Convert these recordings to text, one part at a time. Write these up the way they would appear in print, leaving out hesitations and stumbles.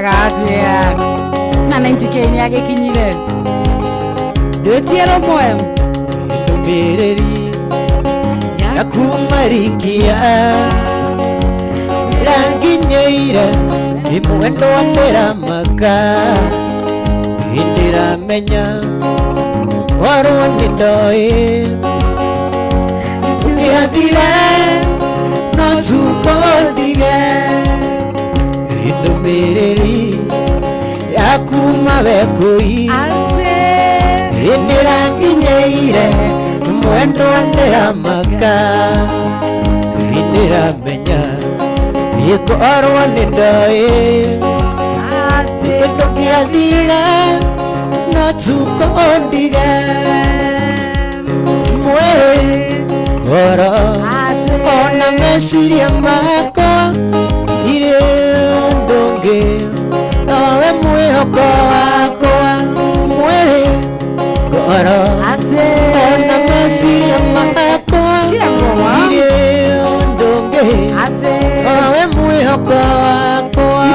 ragatia na 90k ni yake kinyire ndutiero moyo ndumiriri ya kumarikia ranginyeire imwendo ndera maka indira menya waro ndoi ukiatire no tukondige ndumiriri ya kumabekui indira nginyeire mwendo ndera maka indira menya iko arwani ndai ndokiathire no tukondige mwere ora ona meciria makwa ire ndonge nawe mwihoko wakwa mwere ora ona meciria makwa ire ndonge nawe mwihoko wakwa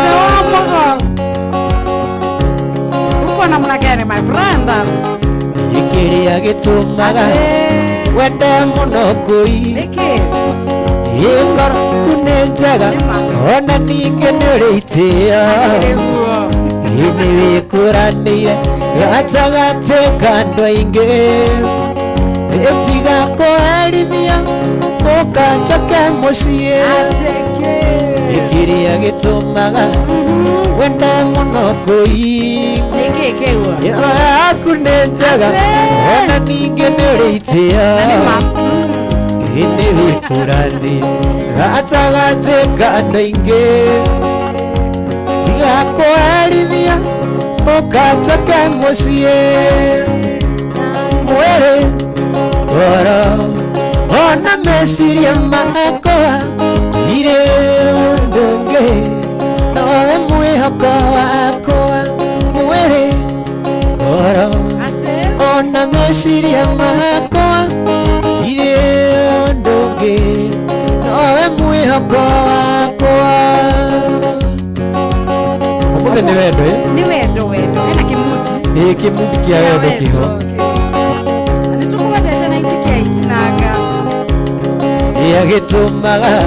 uko namna gani my friend ikiria gitumaga wende muno kui ingoro kunenjaga ona ninge nuritia ini wikuranire gatagate kando inge etiga koerimia ukanjoke mucie ikiria gitumaga wende muno kui kunenjaga ona ninge nuritia ini wikurani gatagate kando inge tiga koerithia ukanjoke mucie mwere oro ona meciria makwa ire ndunge nawe mwihoko wakwa mwere oro ona meciria makwa ire ndunge nawe mwihoko wakwa umbe ni wendo ena kimuti kimuti kia wendo kiho yagitumaga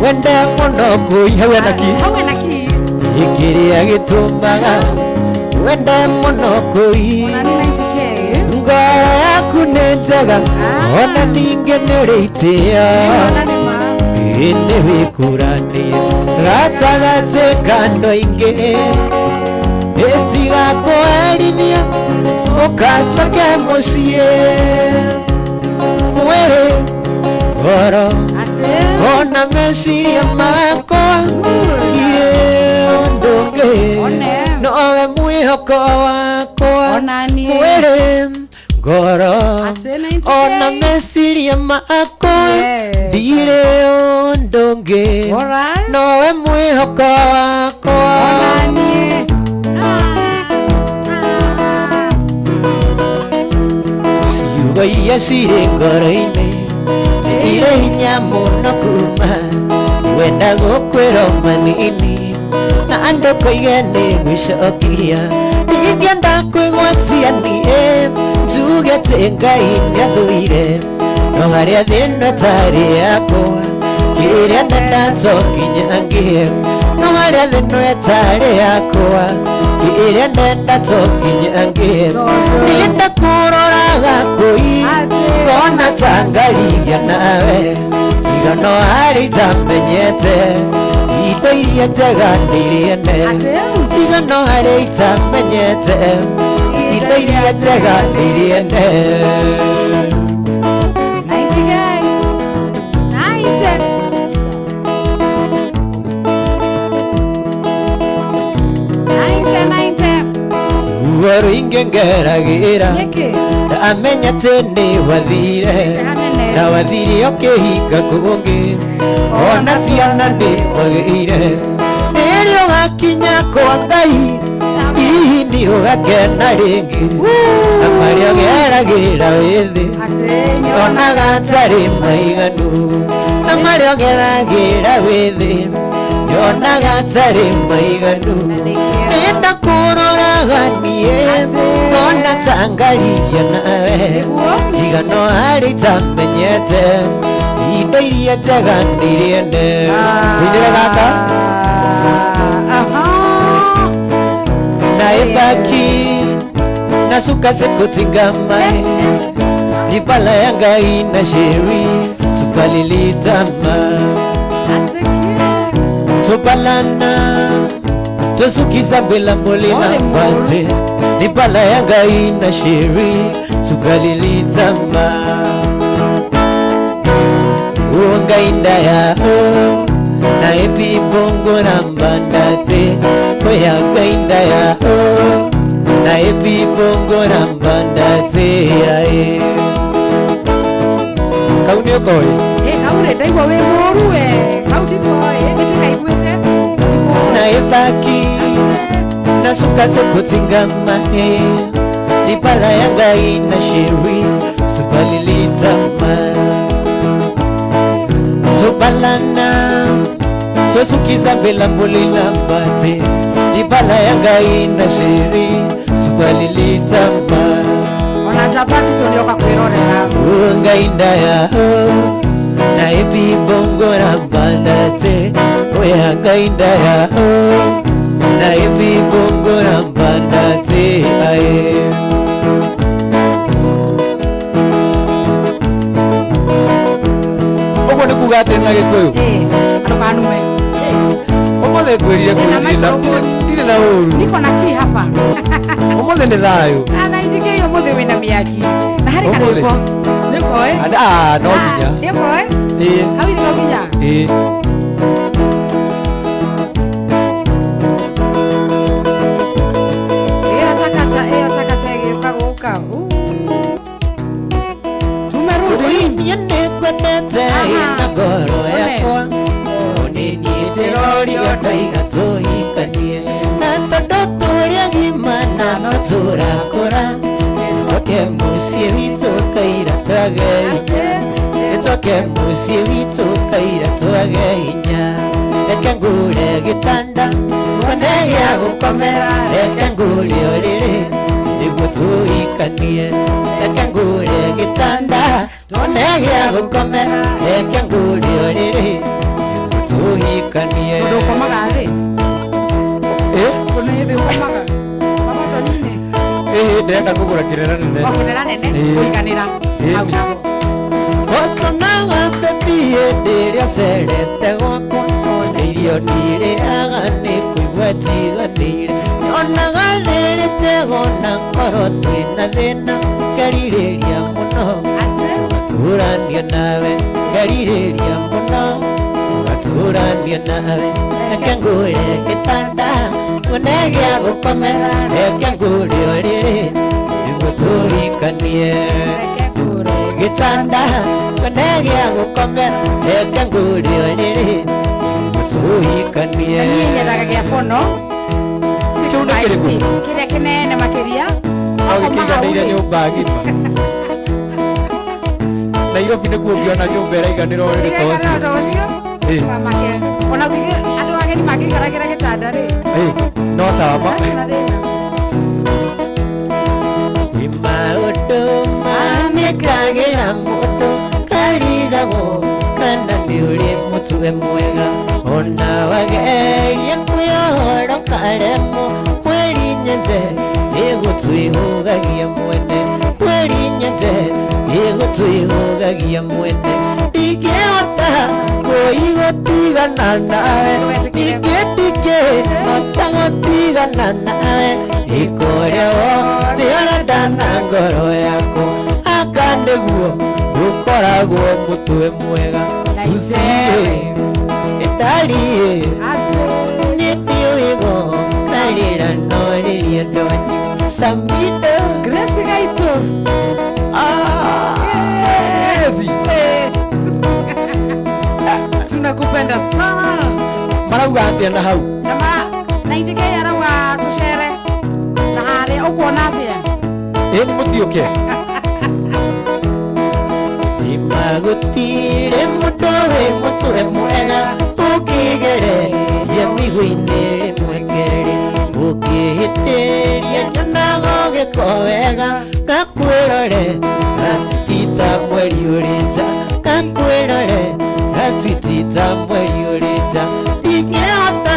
wende muno kuihawe naki ikiria gitumaga wende muno kui ngoro yaku nenjaga ona ninge nuritia ini wikurani gatagate kando inge etiga koerinia ukanjoke mucie mwere oro ona meciria makwa ire ndunge nowe mwihoko wakwa mwere ngoro ona meciria makwa ndire ndunge nowe mwihoko wakwa ciugo iria cirĩ ngoro-inĩ ire hinya muno kuma wenda gukwĩra manini na andũ koige nĩ gwĩcokia ingĩenda kwĩgwatia niĩ njuge atĩ Ngai nĩathũire no harĩa thĩna tarĩ yakwa kĩrĩa ndenda tonginyangie no harĩa thĩna tarĩ yakwa kĩrĩa ndenda tonginyangie niĩ ndakũroraga kũi kona tangarigia nawe tiga no harĩ itamenyete indo iria njega nĩirĩene tiga no harĩ itamenyete indo iria njega nĩirĩene ruo rũingĩ ngeragĩra ndamenya atĩ nĩ wathire na wathire ũkĩhinga kũngĩ ona ciana nĩ wagĩire rĩrĩa ũgakinya kwa Ngai hihi nĩ ũgakena rĩngĩ na marĩa ũgeragĩra wĩ thĩ onaga atarĩ maiganu na marĩa ũgeragĩra wĩ thĩ Yona gatari maiganu Nenda kuroraga niye Kona tangaria nawe Tigano hari tamenyete Indo iria jagandirie ne Windire gaka Naebaki Nasuka sekutingamae Nipala yanga ina sheri Tupalilitama Tupalana Tosukiza bila molina mpate Nipala yanga ina sheri Tupalilitama Uonga inda ya ho Na epi bongo na mbandate Koyanga inda ya ho Na epi bongo na mbandate ae Kauni okoi kaure daigwa we moru Kaudi boy Metika iguete Na ebaki Nasuka sekutingama Nipala yanga ina sheri Supalilitama Tubalana Tosukiza bila mbulina mbate Nipala yanga ina sheri Supalilitama Ona japati tulioka kuirone na Uonga inda ya ho Na ebi bongo na mbandate Oyanga inda ya ho Na ebi bongo na mbandate ae Ogo ni kugate na gikuyu Anukanume Omothe kwirire kwirira Ndire na uru Niko na ki hapa Omothe ni thayo Ana indike omothe wina miyaki Na hari kaniko Niko no ginya Niko Ii Hawi niko ginya Ii Atakata Egiruka guka Niene kwenete ina goro yakwa Onini ndirori odaiga tuhikanie Na tondo turia gimana no turakora Nitoke musie witu kaira twageinya Nitoke musie witu kaira twageinya Reke ngure gitanda Mwene ya gukomera Reke ngure oriri Niguo tuhikanie Reke ngure gitanda Tonegea gukomera Reke nguri oriri Tuhikanie Kudu komaga athi Kudu hithi ukomaga Mama tonine Ndenda kugura kirera nene Kirera nene Kuiganira Otonaga tepie ndiria serete gwakwa Irio niriaga ni kuigua tiganire Onaga riri tego na ngoro twina thina Ngaririria muno Ugaturania nawe Ngaririria muno Ugaturania nawe Reke ngure gitanda Munegea gukomera Reke ngure oriri Niguo tuhikanie Reke ngure gitanda Munegea gukomera Reke ngure oriri Niguo tuhikanie Nyendaga gia fono Kiria kinene makiria Gikiganire nyumba ngima Nairobi nĩkuo ũngĩona nyũmba ĩraiganĩra ũrĩrĩ ta ũcio Ona andũ ageni mangĩikaragĩra gĩtanda rĩ no sawa maũndũ manĩkagĩra mũndũ karigagwo kana nĩ ũrĩ mũtwe mwega ona wageria kwĩyohoro karemwo kwĩrinyenje ĩgũtwĩhũgagia mwene kwĩrinyenje ĩgũtwĩhũgagia mwene ndingĩhota kũigũtigana nawe ndingĩhota gũtigana nawe ĩkũrĩa wothe ũrenda na ngoro yaku aka nĩguo ũkoragwo mũtwe mwega Susie ĩtariĩ nĩndiũĩgo karĩra no rĩrĩa ndonyi Samido Grace gaito tunakupenda sana marauga atĩa na hau na itike yarauga tucere na harĩ ũkuona atĩa nĩ mũtiũke nĩmagũtirĩ mũndũ wĩ mũtwe mwega ũngĩgereria Gĩthũngũ-inĩ rĩmwe kerĩ ũngĩhĩtĩria nyonaga ũgĩkowega ngakwĩrore gacitita mweri ũrĩ nja ngakwĩrore gacitita mweri ũrĩ nja ndingĩhota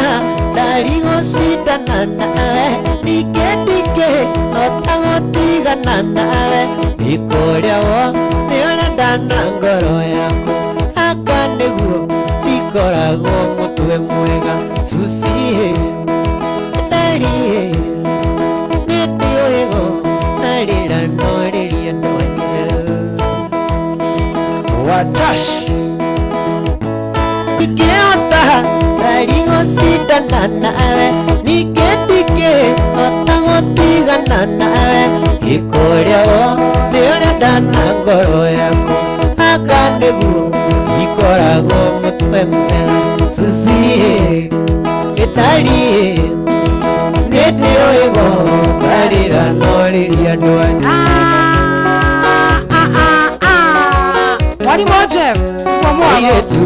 ndari gũcindana nawe ndingĩhota gũtigana nawe ikũrĩa wo nĩũrenda na ngoro yaku aka nĩguo ikoragwo mũtwe mwega Susie ndari nĩndĩ ũrĩgo narĩra norĩria ndonye Watash ndingĩhota ndari gũcindana nawe ningĩ ndingĩhota gũtigana nawe ikũrĩa wo nĩũrenda na ngoro yaku aka nĩguo ikoragwo mũtwe mwega Susie gĩtari nĩndĩ ũrĩgo narĩra norĩria ndonye Mwalimu Jeff, kwa mwana Yesu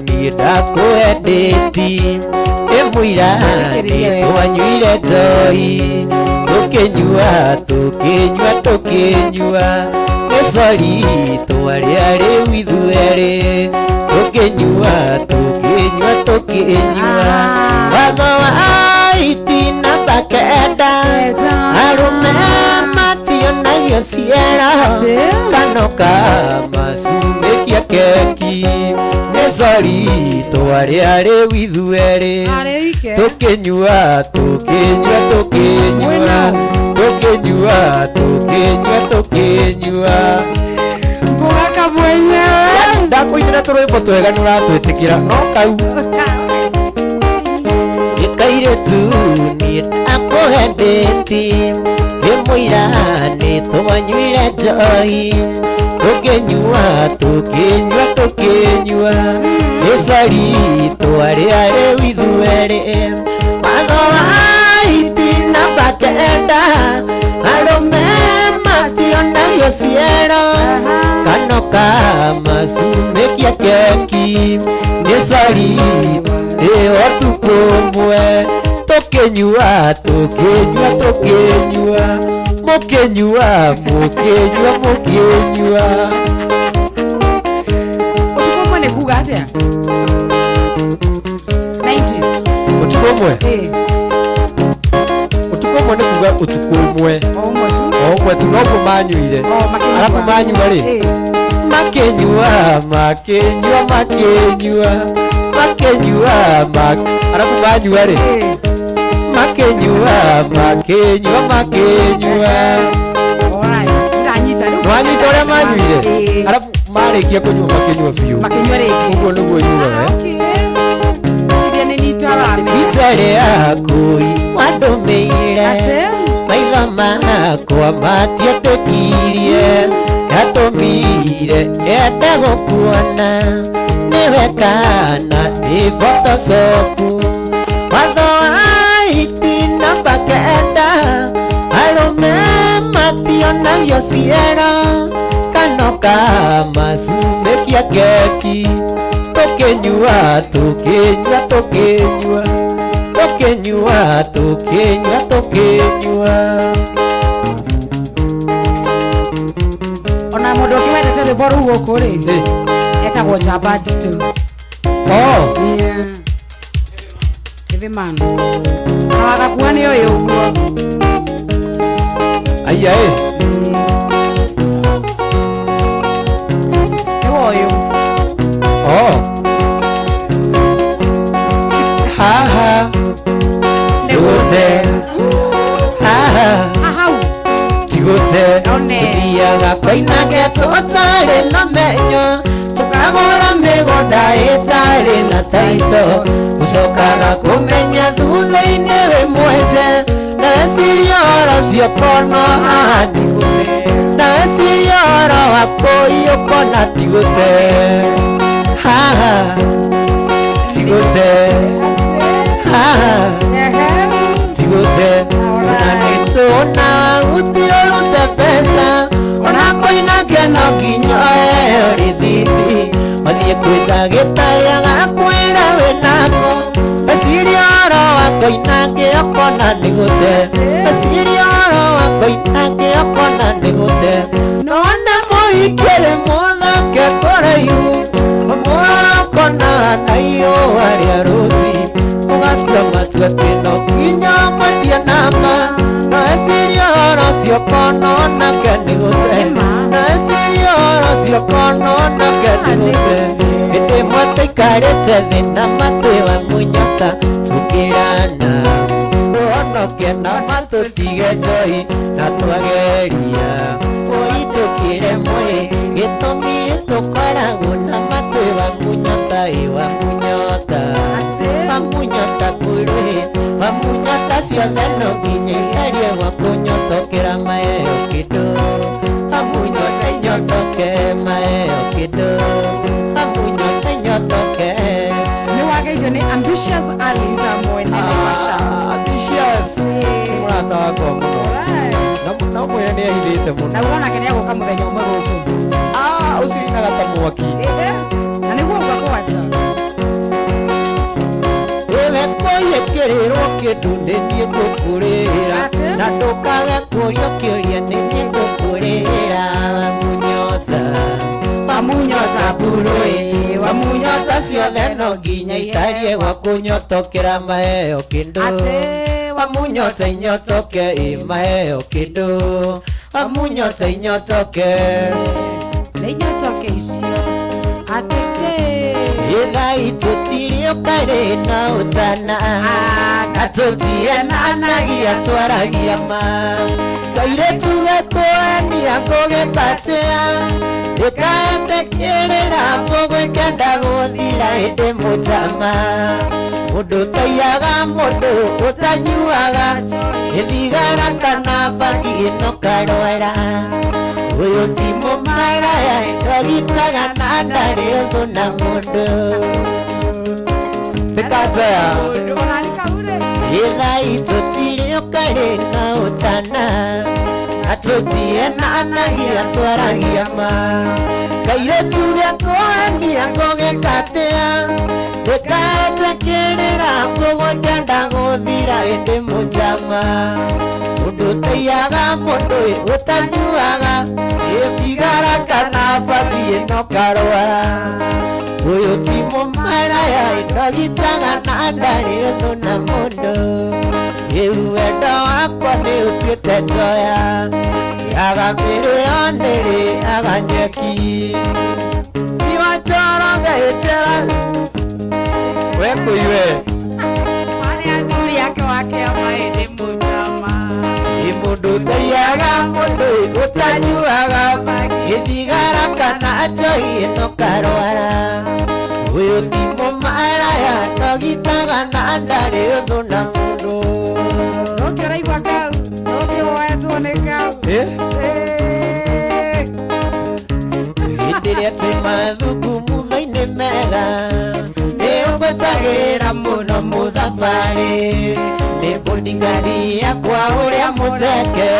niĩ ndakũendeti mũira nĩtwanyuire njohi tũkĩnyua nĩ cori twarĩa rĩu ithuerĩ tũkĩnyua watho wa itina bakenda arũme mationagio ciero kanoka macumĩkia keki nĩ cori twarĩa rĩu ithuerĩ tũkĩnyua Mbugaka mwenyewe ndakũinĩra tũrwĩmbo twega nĩũratwĩtĩkĩra no kau gĩkairĩtu niĩ ndakũendeti mũira nĩtwanyuire njohi tũkĩnyua nĩ cori twarĩa rĩu ithuerĩ watho wa itina bakenda arũme mationagio ciero kanoka macumĩkia keki nĩ cori ĩyo tukũ ũmwe tũkĩnyua mũkĩnyua Utuko mwene kuga atia 90 ũtukũ ũmwe nĩ kuga ũtukũ ũmwe omwe tu noguo manyuire arabu manyua rĩ makĩnyua arabu manyua rĩ makĩnyua wanyita ũrĩa manyuire arabu marĩkia kũnyua makĩnyua biũ ũguo nĩguo nyugaga Isere yakui wadũmĩire maitho makwa matietĩkirie gatũmire ende gũkuona nĩwe kana ĩbotocoku watho wa itina bakenda arũme mationagio ciero kanoka macumĩkia keki tũkĩnyua ona mũndũ ũngĩ wendete rwĩmbo rũu gũkũ rĩ etagwo Jamba Nditũ Kĩthimano na wagakua nĩ ũyũ ũguo aya nĩwe ũyũ haha nĩgũte hau tigũte tũthiaga koinage tũtarĩ na menyo tũkagũra mĩgũnda ĩtarĩ na taito gũcokaga kũmenya thutha-inĩ wĩ mwenje ndeciria ũhoro ũcio kono haha tigũte ndeciria ũhoro wa kũiyũkona tigũte haha tigũte tigũte ona nĩtũna gũthiũrũte mbeca ona kũinage no nginya ũheo rĩthiti wathiĩ kwĩ ndagĩtarĩ agakwĩra wĩnako ndeciria ũhoro wakoinange okona nigute asiria wakoinange okona nigute nona moikere mwanake korayu mwakona nayo aria rusi ugatua matua tino kinya matia nama no asiria rocio kono nake nigute no asiria rocio kono nake nigute ete mwata ikarete thina matewa munyota tukirana onoke na matutige joy na twageria oi tukire mwe gitumire tukoragwo na matewa munyota iwa munyota mamunyota kure mamunyota ciothe no nginya isarie gwa kunyotokera maeo kido mamunyota inyotoke maeo kido Niwageithio ni Ambitious Aliza mwene Naivasha. Ambitious. Murata wako muno. Na mwene ahithite muno. Na wona kenia guka muthenya umwe guku. Ucio inaga ta mwaki. Na niguo ngakwacha. Ewe koyekererwo kindu ndithie gukurira na ndukage kurio kiuria ndithie gukurira munyota wamunyota burui wamunyota ciothe no nginya isarie gwa kunyotokera maheo kindu wamunyota inyotoke imaheo kindu wamunyota inyotoke inyotoke icio ateke igai tutirio kare na utana na tutienanagia twaragia ma kairetu gekwenia ngugitatia ikaetekerera ngugikenda guthira hindi mutama mundu taiaga mundu utanyuaga ithigara kana bangi ino karwara uyu ti mumaraya ndagitaga na ndari uthu na mundu ndikajaya ithai tutirio kari na utana atutienanagia twaragia ma kairetu gekwenia ngugikatia ndikaetekerera ngugikenda guthira hindi mutama mundu taiaga mundu utanyuaga ithigara kana bangi ino karwara uyu ti mumaraya ndagitaga na ndari uthu na mundu riu wendo wakwa ni utiite njoya yaga mbiru yoniri aga nyeki iwachorogeitera wekuiwe athuri ake wake amaindi mutama imundu taiaga mundu utanyuaga ithigara kana njoi ino karwara uyu ti mumaraya ndagitaga na ndari uthu na mundu ukiraigua kau ukiwoya tuone kau indiria twi mathugumutho-ini mega niungwetagira muno muthabari nimbundingaria kwa uria muceke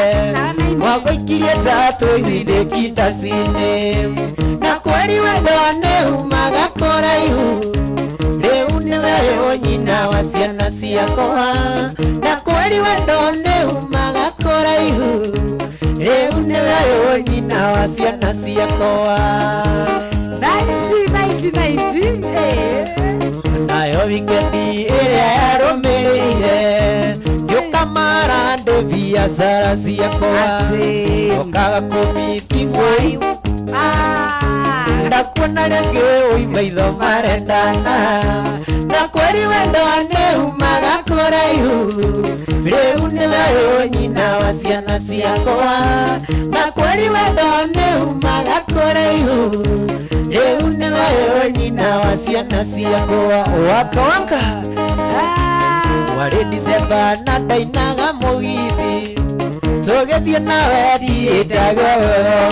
mwagwikirie tatu ici ndikindacini na kweri wendo niumaga kuraihu riu niwe nyina wa ciana ciakwa na kweri wendo niumaga kuraihu riu niwe nyina wa ciana ciakwa 90 nayo wikendi iria yarumirire ngiukamara ndi biacara ciakwa okaga kumiti ngui ndakuona ringi ui maitho marendana na kweri wendo niumaga kuraihu riu niwe nyina wa ciana ciakwa na kweri wendo niumaga kuraihu riu niwe nyina wa ciana ciakwa wakawaka wari December na ndainaga mugithi tugithie nawe ndiendaga wega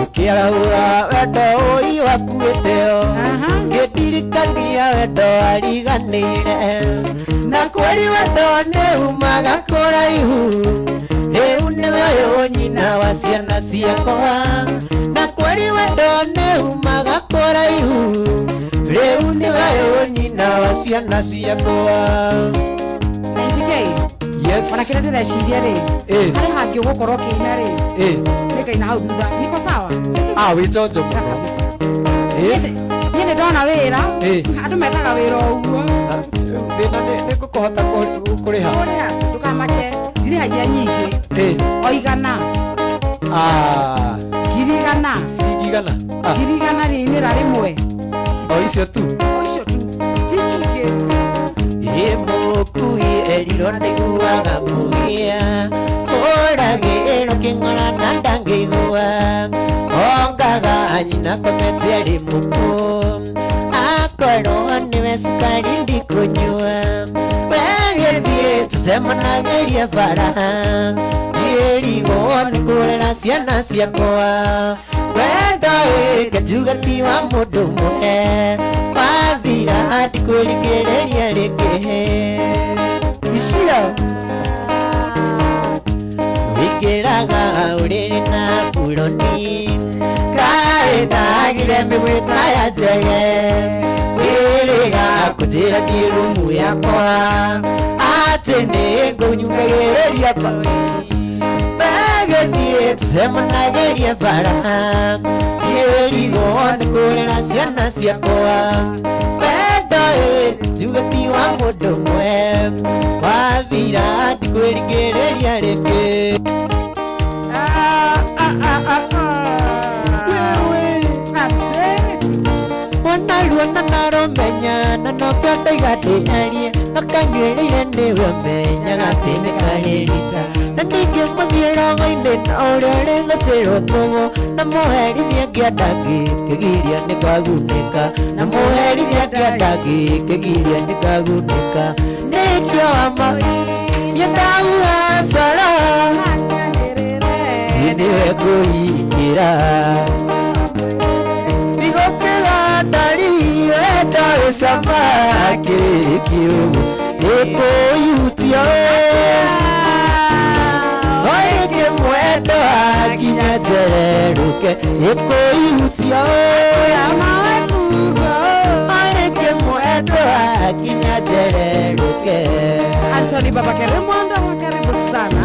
ukiarahura wendo ui wakuiteo ngidirikania wendo wariganire na kweri wendo niumaga kuraihu riu niwe nyina wa ciana ciakwa na kweri wendo niumaga kuraihu riu niwe nyina wa ciana ciakwa Yes. Ona kile ndĩreciria rĩ. Harĩ hangĩ ũgũkorwo kĩina rĩ. Nĩ kaina hau thutha. Niko sawa? Wĩconjo kabisa. Niĩ nĩ ndona wĩra. Andũ metaga wĩra ũguo. Thĩna nĩ kũhota kũrĩha. Ndũkamake. Ndirĩhagia nyingĩ. O igana. Ngiri igana. Ciringi igana. Ngiri igana rĩmĩra rĩmwe. O icio tu. Ti nyingĩ. Mũkuhi erirwo ndaiguaga mũgia, ũragĩrwo kĩng'ora na ndangĩigua, ongaga nyina komete arĩ mũku, akorwo nĩwe cukari ndikũnyua, wegĩthiĩ tũcemanagĩrie bara, ngĩrigwo nĩ kũrera ciana ciakwa, wendo wĩke njuga ti wa mũndũ mũhe, wathira ndikwĩrigĩrĩria rĩngĩ iciria wĩingĩraga ũrĩrĩ na buroni kaĩ ndagire mĩgwĩta ya njege wĩrĩga kũnjĩra thiĩ rumu yakwa atĩ nĩ ngũnyumagĩrĩria begĩthiĩ tũcemanagĩrie bara ngĩrigwo nĩ kũrera ciana ciakwa wendo njuga ti wa mũndũ ũmwe wathira ndikwĩrigĩrĩria rĩngĩ onaruona narũmenya na nokĩo ndaigatĩarie akanyuĩrĩire nĩwe menyaga atĩ nĩ karĩrita na ningĩ mũthiĩrogo-inĩ na ũrĩa ũrĩ gũcĩrwo tũgũ na mũherithia ngĩenda ngĩkĩgiria nĩ ngagunĩka na mũherithia ngĩenda ngĩkĩgiria nĩ ngagunĩka nĩkĩo wama nĩndagua coro nĩwe ngũingĩra ndigũkĩgandari wendo gĩcama kĩrĩkĩũgu gĩkũihutio oĩkĩ mwendo nginya njererũke gĩkũihutio oĩkĩ mwendo nginya njererũke. Anthony Baba Keremonda, karibu sana.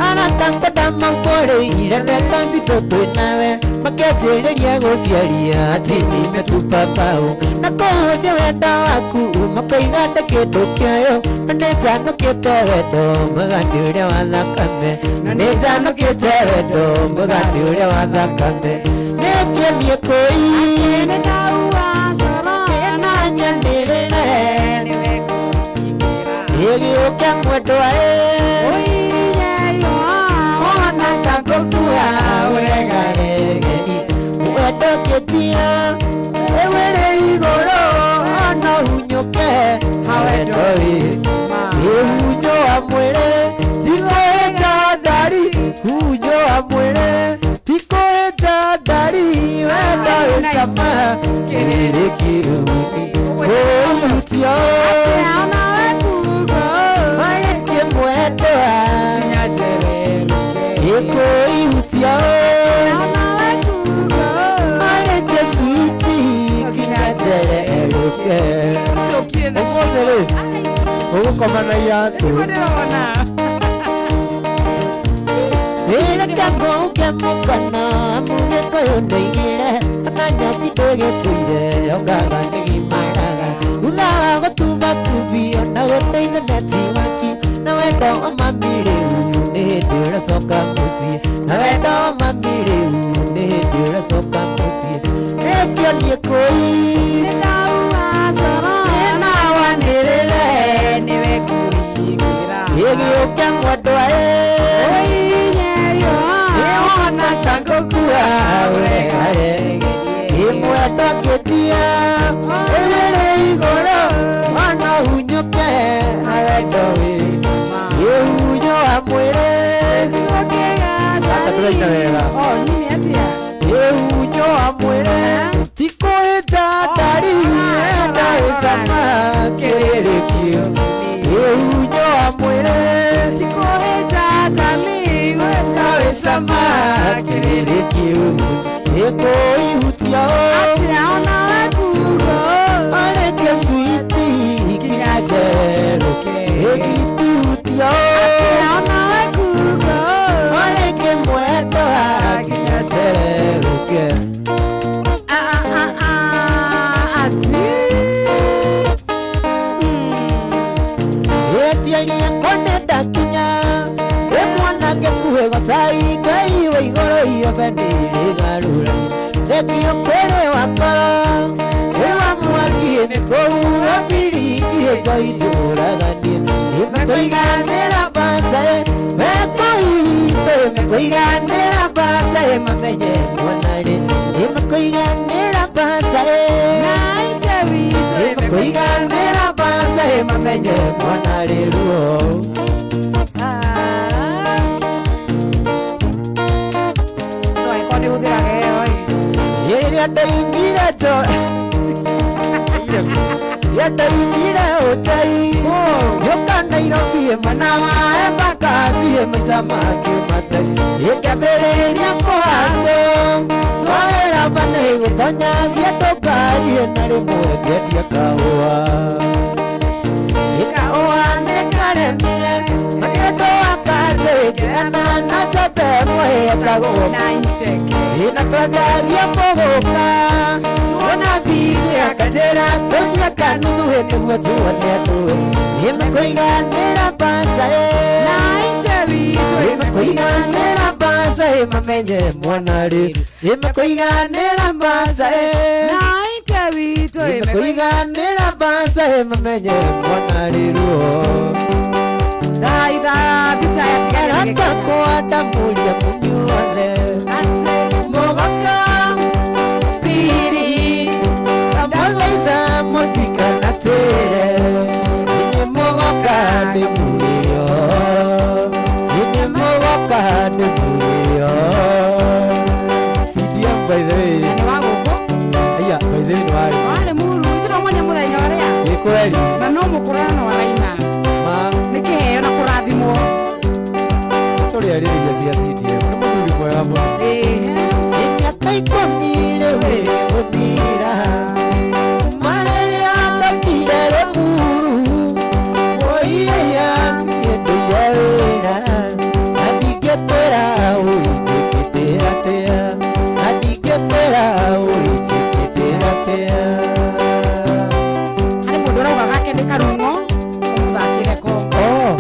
Anatangoda makũrĩire ndetanzito twĩ nawe makĩanjĩrĩria gũciaria atĩ nĩmetupa pau na kũhũthia wendo waku makoiga nĩ kĩndũ kĩayo na nĩ njanũkĩte wendo mũgandi ũrĩa wa thakame na nĩ njanũkĩte wendo mũgandi ũrĩa wa thakame nĩkĩonie kũi na nyanĩrĩre ĩgĩũke mwendwa gũkua ũregarege mwendo kĩtia ewere igũrũ ona hunyũke hawendo hunyo wa mwĩrĩ tikoĩta ndari hunyo wa mwĩrĩ tikoĩta ndari wendo gĩcama kĩrĩrĩ kĩũguni ũhutio arĩkie mwendwa ĩkũihutio arĩkie suiti nginya njererũke ũmũthĩ rĩ ũgũkoma na iratũ rĩreke ngũke mũkono mũgĩkũyũ ndoigire akanyoki ndũgĩtũire yongaga nĩgimaraga thutha wa gũtumba kumbio na gũteitha neti waki na wendo mami rĩu nĩ hĩndĩ ũracoka mũciĩ na wendo mami rĩu nĩ hĩndĩ ũracoka mũciĩ nĩkĩonie kũi nawanĩrĩre ĩgĩũke mwendwa ĩwona ta ngũkua ũregarege ĩmwendo ngĩtia ĩrĩrĩ igũrũ ona hunyũke awendo ĩhunyo wa mwĩrĩ ĩhunyo wa mwĩrĩ tikoĩta ndari wendo gĩcama kĩrĩrĩkio ĩhunyo wa mwĩrĩ gĩcama kĩrĩrĩkio ĩkũihutio arĩkie suiti nginya njererũke ĩgĩtihutio Kio kwere wakara Ewa mwaki Nikoura biringi Jaituragadie Imekoiganira basae Mekoite Mekoiganira basae Mamenye mwanare Imekoiganira basae Imekoiganira basae Mamenye mwanare ruo Yataimira jo Yataimira ochai Yoka Nairobi manawa Embakasi Msamaki Masai Yekabere Nyako Haso Twaera Bane Utonya Yatokari Nare Mwege Yakawa Yakawa Nekare Mire Maneto Akase Kena Nachate Mwe Yakawa Inapadagia mogoka Ona vile akajera Tonya kanudu hete watu wanetu Imekoiganira basae Imekoiganira basae Mamenye mwanari Imekoiganira basae Imekoiganira basae Mamenye mwanari ruo Daida Pitaya tigara Rata kwa damuja munyuane Mogoka Piri Amalaita Motika Natere Ine Mogoka Nebuyo Ine Mogoka Nebuyo Sidia by the way Ni wagoko Aya by the way ni wari Wale muru Ikira mwenye mura inyorea Yekweli Na no mukurano walaina Ma Niki heo na kurathimo Tori ari ya Sidia Mwenye mwega mwa Taikwa mire we obira Marere atakire muru Oye ya mieto ya wena Adige tera uicheketera tea Adige tera uicheketera tea Hane mudora wakake ni karungo Umudakire ko Oh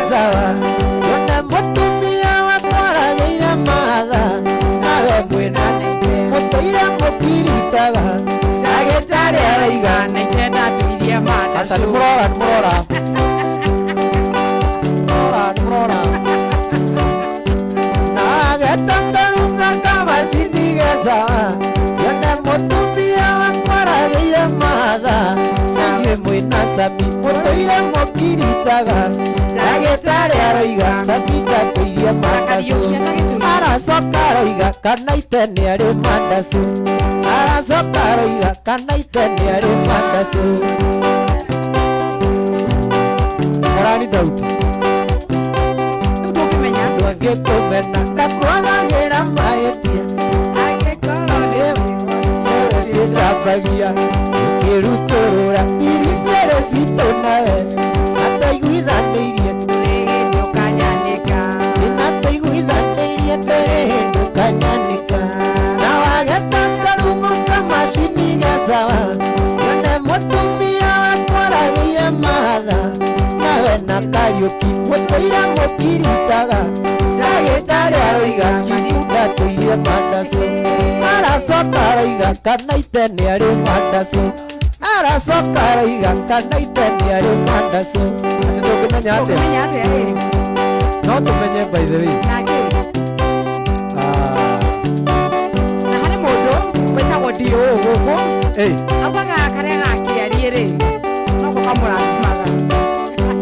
Sawa Yona mutumia wakwara geira maga Nawe mwenane Mutoira mokiritaga Nagetare araiga Naitenda tuiria mada Asa nimurora nimurora Nimurora Nagetangarunga kama sindiga sawa Yona mutumia wakwara geira maga Nawe mwenasami Mutoira mokiritaga Nagetare aroiga Sabita kuiria mandasu Arasoka aroiga Kana itene ari mandasu Arasoka aroiga Kana itene ari mandasu Karani Dauti Tukimenya Tuange kumena Nakuagagira maetia Isabagia Ikiruturura Irisere sitonae Ataiguithaneirie Ataiguithaneirie Terendo kanyanika Na wagetangarungu kama siniga sawa Yone mutumia wakwaragia matha Nawe na Kariuki Mutoira mukiritaga Ndagĩtarĩ aroiga Kimuga tuirie mandacu Aracoka aroiga Kana itene arĩ mandacu Aracoka aroiga Kana itene arĩ mandacu Ati tũngĩmenya atĩa Tukimenya atĩa No tũmenye by the way Nake Na harĩ mũndũ wĩtagwo Dio gũkũ Augaga karĩa gakiarie rĩ No gũkamũrathimaga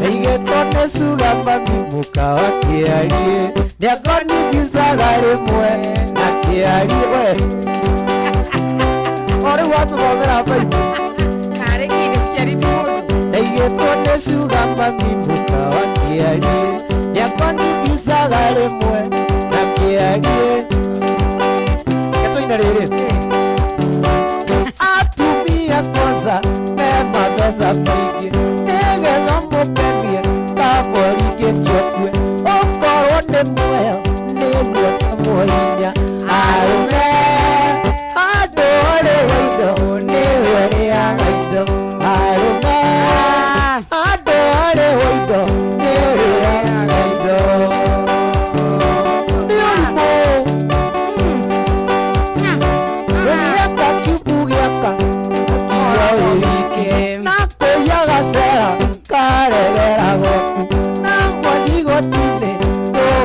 Eigetwo nĩ cuga mami mũka wa kĩarie Nĩakonibiucaga rĩmwe na kĩarie we O rĩu watũthomera Bible Karĩ kĩndũ ciarĩte mũndũ Eigetwo nĩ cuga mami mũka wa kĩarie Nĩakonibiucaga rĩmwe na kĩarie Gĩtũina rĩrĩ Atumia kwanza me mabeca maingĩ Nĩgetha mũkenie kabori gĩkĩokue Okorwo nĩ muoyo nĩguo tamũhinya Arũme andũ ũrĩ wa indo nĩwe ũrĩaga indo Arũme andũ ũrĩ wa indo nĩwe ũrĩaga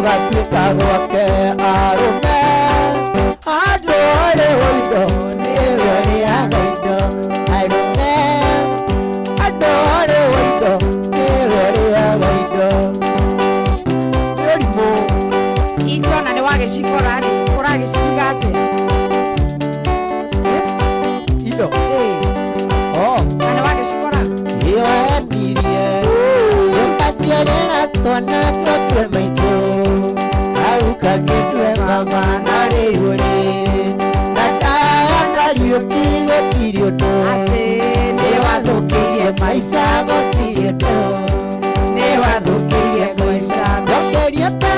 gũgatuĩka gwake arũme andũ arĩ wĩindo nĩwe ũrĩaga indo arũme andũ arĩ wĩindo nĩwe ũrĩaga indo mũrimũ indo na nĩ wagĩcikora rĩ ũragĩcitiga atĩa indo na nĩ wagĩcikora iwanirie ũkatiarĩra twana tũtue maitũ hau kakĩtue mama na rĩu rĩ na ndaya kariũki gũtirĩ ũndũ nĩ wathũkĩirie maica gũtirĩ ũndũ nĩ wathũkĩirie maica ndokeria ta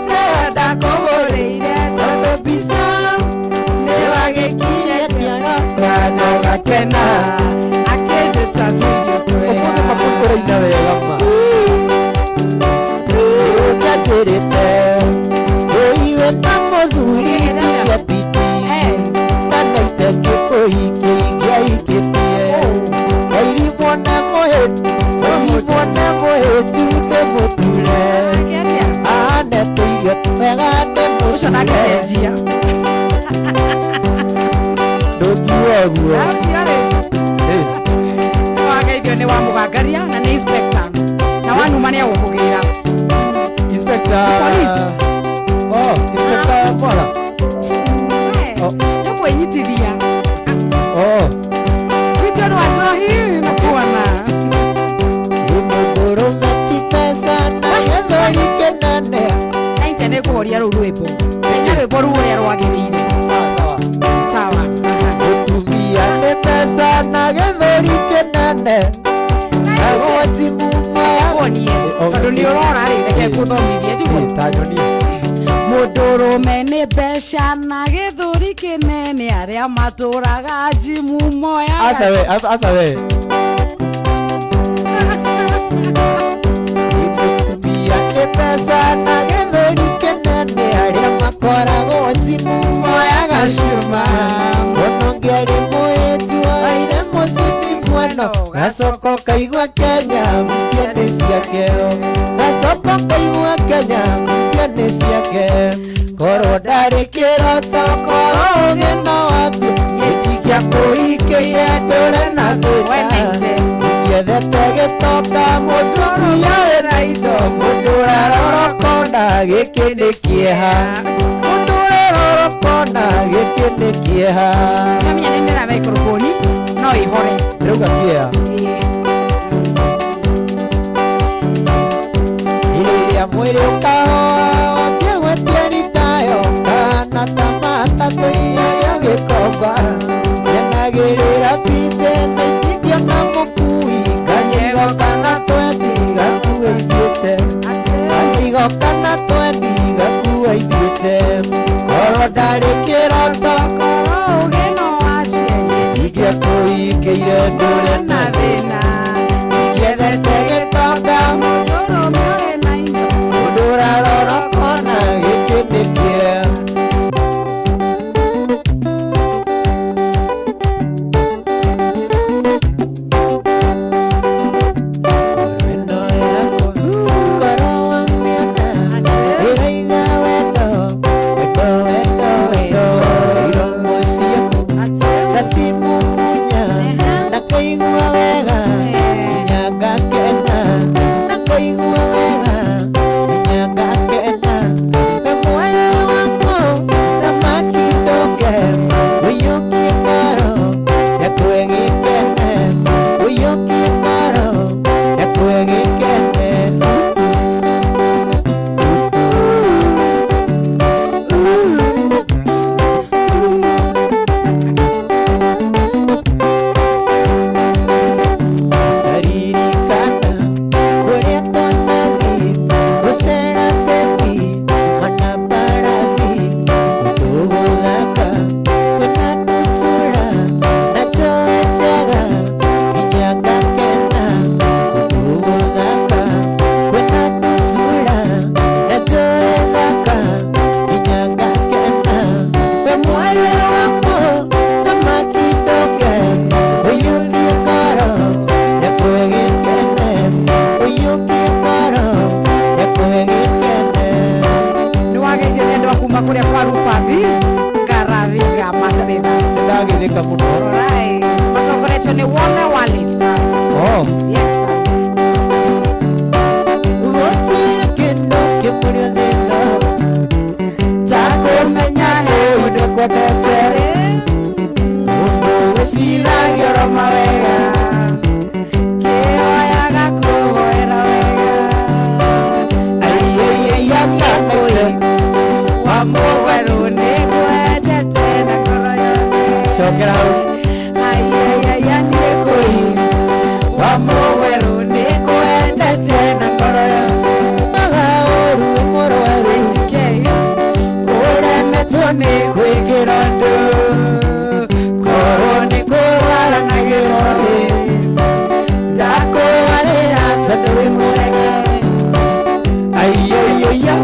tenda kũgũrĩire tondũ mbica nĩ wagĩkirie kĩoro kana gakena akĩnjĩta tũgĩtwega makũkũrĩina wega ma ũnjatĩrĩte ũiwe ta mũthuri iria piti ndanaite ngĩkũhikia ingĩahikĩtie wairimo na mũhĩtu ũhimwo na mũhĩtu ndĩmũture ane tũirio twega ndĩmũture ndũngiuga ũguo wageithio nĩ wa mũgangaria na nĩ inspector na wanuma nĩ egũkũgĩra inspector Mola nĩ kwĩnyitithia video nĩ wacohi na kuona mũndũrũme ti pesa na gĩthũri kĩnene naite nĩ kũhoria rũu rwĩmbo nĩ rwĩmbo rũu ũrĩa rwagĩrĩire sawa mũtumia nĩ pesa na gĩthũri kĩnene agoti mumaya kuonie tondũ nĩ ũrora rĩ reke ngũthomithie njiguo mũndũrũme nĩ mbeca na gĩthũri kĩnene arĩa matũraga jimu moya asa we mũtumia nĩ pesa na gĩthũri kĩnene arĩa makoragwo jimu moyaga cuma onongeri mũhĩtu oire mũcuti mwano gacoko kaigua Kenya mpya nĩ ciake gacoko kaigua Kenya mpya nĩ ciake korwo ndarĩ kĩroto korwo ũgĩno waku gĩtingia kũhikĩire ndũre na thĩna ingĩethete gĩtonga mũndũ ria wĩna indo mũndũ ũrarorokona gĩkĩ nĩ kĩeha mũndũ ũrarorokona gĩkĩ nĩ kĩeha nĩmenya nĩ ndĩra microphone no ihore rĩuga kĩeha iria mwĩrĩ ũkahoa kĩgwetie ritayo kana tamata tũiyayo gĩkomba cianagĩrĩra pite naitithio na mũkui kanyigo kana twendi gakua ithuĩte kanyigo kana twendi gakua ithuĩte korwo ndarĩ kĩroto korwo ũgĩno wacie ingĩa kũhingĩire ndũre na thĩna ingĩethete gĩtonga mũndũrũme ũrĩ na indo mũndũ ũrarorokona gĩkĩ nĩ kĩeha wega kuma kuria kwa Rubathi Ngaraviga Masena. Ndagithika muno. Alright. Matongoretio ni Wona Walisa. Oh. Yes. Uotire kendo kimurio thina. Takumenya heude kwendete. Mundu wiciragia ro mawega. Kioyaga kuhoera wega. Wa mugweru ni kwendete na ngoro yothe. Cokera hau. Ayayaya ni kuri. Wa mugweru ni kwendete na ngoro yothe. Magaoru murwaru. Itike. Uremetwo ni kwikira ndu. Korwo ni kũraranagira thĩ. Ndakũrarĩra tondũ wĩ mũcege. Aiaiaia.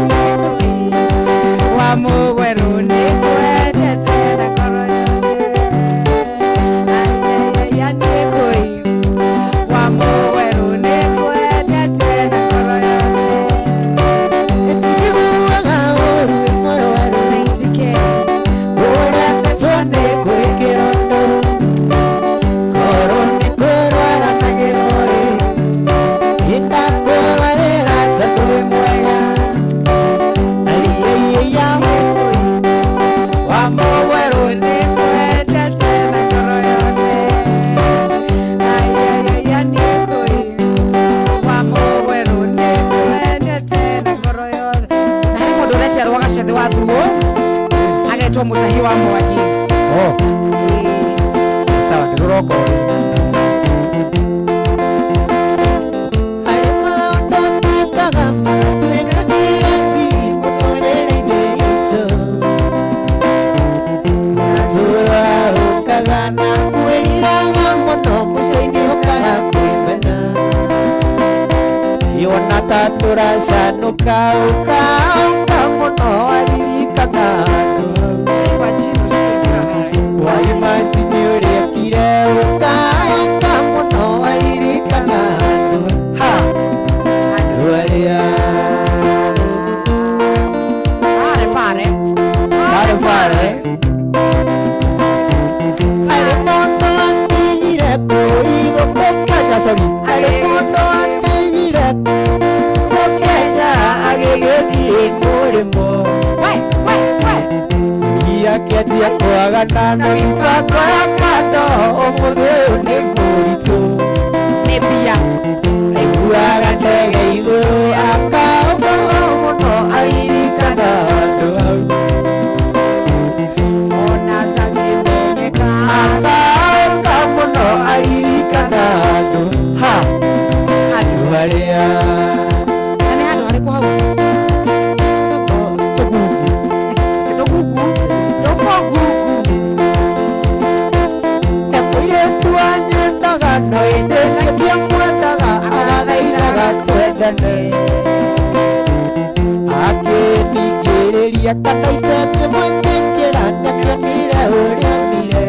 Wa mugweru ni kwendete na ngoro yothe. Ayayaya ni kuri. Wa mugweru ni kwendete na ngoro yothe. Ĩtigiguaga ũru wĩ mũrwaru. Itike. Uremetwo nĩ kwĩkĩra ũndũ. Korwo nĩ kũrwaranagĩrwo thĩ. Ndakũrarĩra tondũ wĩ mwega. Aiaiaia. Wa mugweru ni kwendete na ngoro yothe. Ayayaya ni kuri. Wa mugweru ni kwendete na ngoro yothe. Na he mundu urecerwo Gacethi wa Thuo agetwo Mutahi wa Mwanyi. Oh, sawa nĩrũroka ũrĩ. Harĩ maũndũ twĩkaga matwĩkagĩra ti mũtũrĩre-inĩ witũ. Na tũraũkaga na kwĩriraga mũno mũico-inĩ ũkaga kwĩmena. Yona ta tũracanũka ũkaũka mũno waririkana andũ. Waimagine ũrĩa kire ũkaũka mũno waririkana andũ. Ha! Andũ arĩa Pare. baribare. Harĩ mũndũ watigire kũigũ Kenya, sorry. Harĩ mũndũ watigire Kenya agĩgĩthiĩ mũrĩmo. Akĩanjia kwagana na mĩbango ya kando, ũmũthĩ ũyũ nĩ mũritũ. Nĩ mbia. Aiguaga ndege igũrũ akaũka mũno aririkana handũ hau. Ona tangĩmenyeka. Akaũka mũno aririkana handũ ha andũ arĩa Na nĩ handũ harĩkũ hau? Ndũgungu. mũirĩtu wanyendaga no ĩndĩ nakĩo mwendaga agathaithaga twendane. Akĩningĩrĩria kana itekĩmwĩtĩkĩra nĩakĩonire ũrĩa mire.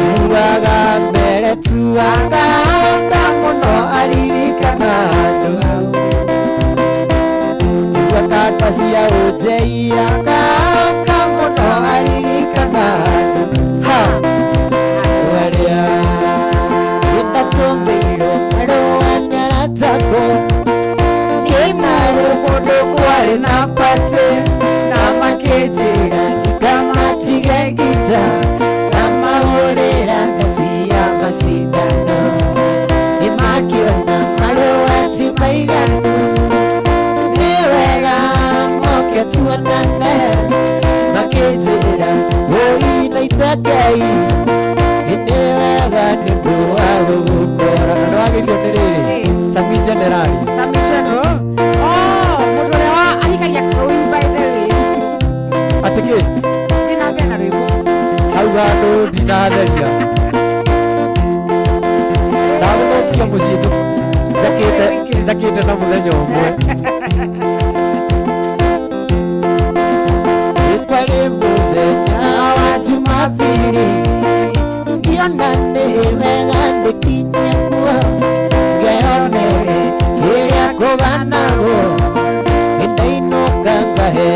Augaga mbere tu akaũka mũno aririkana handũ hau. Igua kanda cia ũnjei akaũka mũno aririkana handũ ha andũ arĩa gĩtatũmĩirwo marũa nĩaratako. Nĩmarĩ mũndũ kwarĩ na patĩ na makĩnjĩra ndikamatige ngita na mahũrĩra ndaci ya macindano. Nĩmakĩona marũa ti maiganu. Nĩ wega moke tuonane. Makĩnjĩra ũina itakei. Nĩ wega nĩũndũ wa gũgũkora. Na nĩwagĩrio nĩ rĩrĩ Sami Jenerali. Sami General. Mũndũ ũrĩa ahikagia kaũi by the way. Atĩ kĩ? Ndina mbia na rwĩmbo. Auga andũ ndinatheria. Ndagũthũkia mũciĩ njakĩte na mũthenya ũmwe. Gĩkwa nĩ mũthenya wa Jumapili. Ngĩona nĩ wega ndĩkinye kuo. Ngeyonere kĩrĩa kũganagwo. Ndainũka ngahe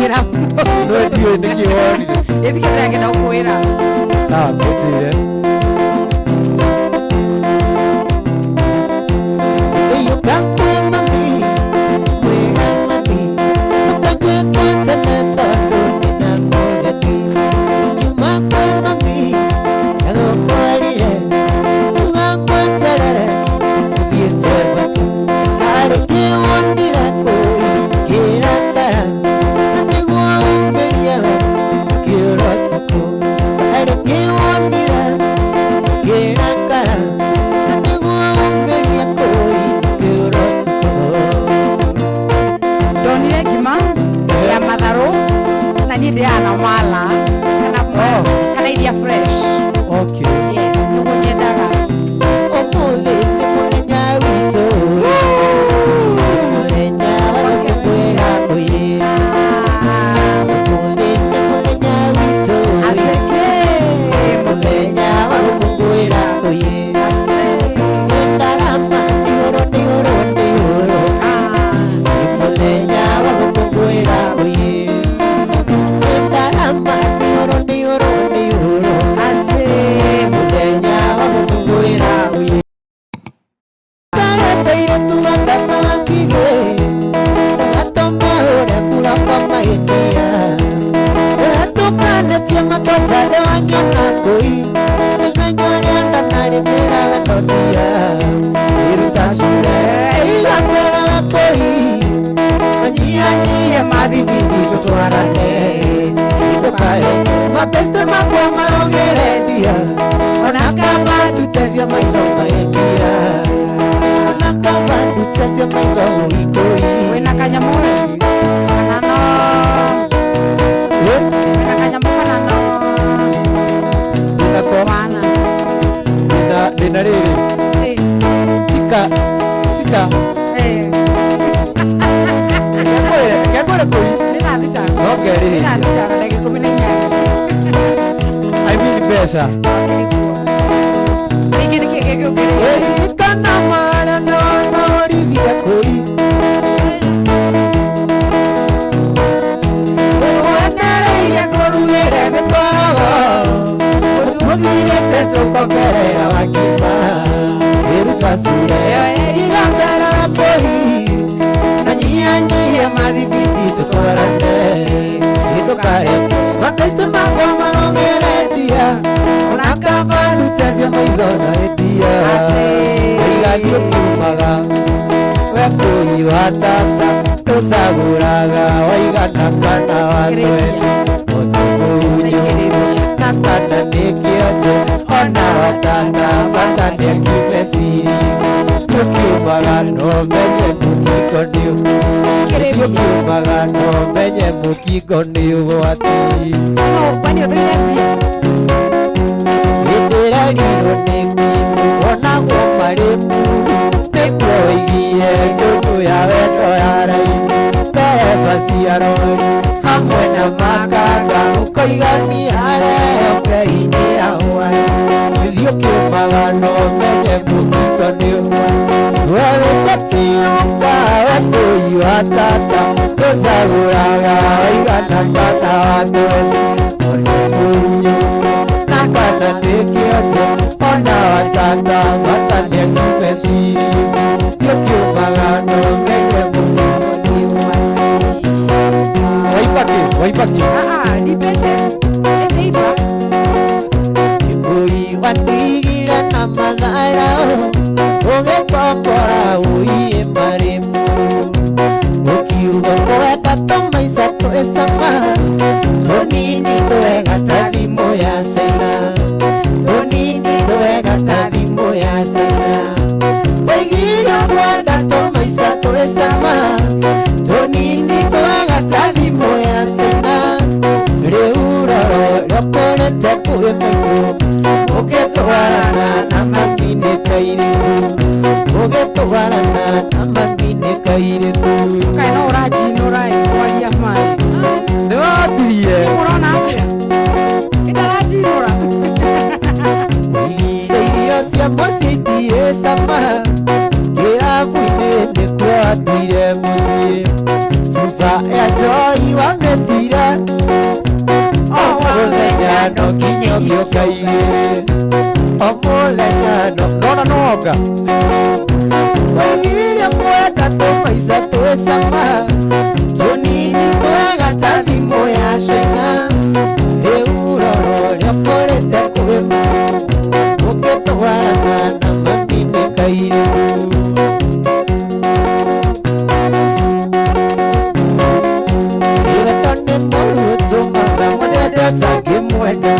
kwira no ndio nikioni ithikira ngenda kwira sawa kutire you got me mami mami ukakwanza na tando na ngogati you mami yagokwalile ukakwanza rara yetsebati areke wondira ko kiranda ndigwa umbelia kirotiko areke wondira kiranda ndigwa umbelia ko ndonire ngima ya matharũ na niĩ ndĩana mala kana iria fresh. Okay. Yes, nĩguo nyendaga. Ũmũthĩ nĩ mũthenya witũ mũthenya wa gũkũngũĩra ũyũ ũmũthĩ nĩ mũthenya witũ mũthenya wa gũkũngũĩra ũyũ ndarama igũrũ ndigũrũ ndigũrũ mũthenya wa gũkũngũĩra ũyũ ndarama igũrũ ndigũrũ ndigũrũ mũthenya wa gũkũngũĩra ũyũ kareteire tugatama wakigĩ tugatome ũrĩa kura kwa mahĩtia tukandetie makotande wanyona ngũi imenyo rĩa ndana rĩmĩraga ndonia iruta cure igakwĩraga kũi manyihanyihie mathibiti tũtwarane ndũkae mabeste makwa marogerendia ona kama ndute cia maitho maendia ona kama ndute cia maitho ũgikũi Wĩna kanyamũ kana no wĩna kanyamũ kana no ndinako ndina rĩrĩ tika kegwĩre kũi ndĩrathita nokerĩ ndĩrathita ndagĩka 18 I mean mbeca rĩngĩ nĩkĩ gĩgĩũkĩrĩire kana mwana norithia kũi wenereirie kũrugĩre mĩtwaro ũthirĩte tũkongerera wakima ĩruta cure igakerera kũi na nyihanyihie mathibiti tũtwarane ndũkare mabeste makwa marogerendia ona kama ndute cia maitho na endia aigathiĩ kiumaga we kũi wa tata tũcagũraga waigana kana watwenda ũtũmunyu na kana nĩ kĩonje ona watanda matania kimeciri tũkiumaga no menye mũkingo tũkiumaga no menye mũkingo nĩ ũgwati kwani ũthũire mbia hĩndĩ ĩrarirwo nĩ kindu wonagwo marĩ muru nĩguo wĩigire ndũndũ ya wendo ya raini mbemba cia rori hamwe na makanga ũkoigania reo Ngai-inĩ ahwai gĩthiĩ ũkiumaga no menye mũkingo nĩ ũgwati wewe sexy unga we kũi wa tata tũcagũraga waigana kana watwenda ũtũmunyu na kana nĩ kĩonje ona watata matania kimeciri tũkiumaga no menye mũkingo nĩ ũgwati waipaki ndipete ndĩiba ngũi watigire na mathara ũgĩkombora ũiĩ marĩmu ũkiuga kwenda tũmaica twĩcama tũnini twega ta thimũ ya China tũnini twega ta thimũ ya China waigire kwenda tũmaica twĩcama tũnini twega ta thimũ ya China rĩu roro rĩokorete kũrĩ maitũ ũgĩtwarana na makinĩ kairĩtu ũgĩtwarana na makinĩ kairĩtu kaĩ no ũranjinũra kwaria maĩ nĩwambirie ũrona atĩa ĩndaranjinũra irio cia mũciĩ itirĩ cama kĩrabu-inĩ nĩkuo watuire mũciĩ cuba ya njoi wa metia kinyogio kaige omulenya nona noga wagiria kwenda tumaica twicama tunini twega ta thimũ ya cina rĩu roro rĩokorete kwĩma ũkĩtwarana na maminĩ kairĩtu igatone mũru ũtũmaga mũnene ũtangĩmwenda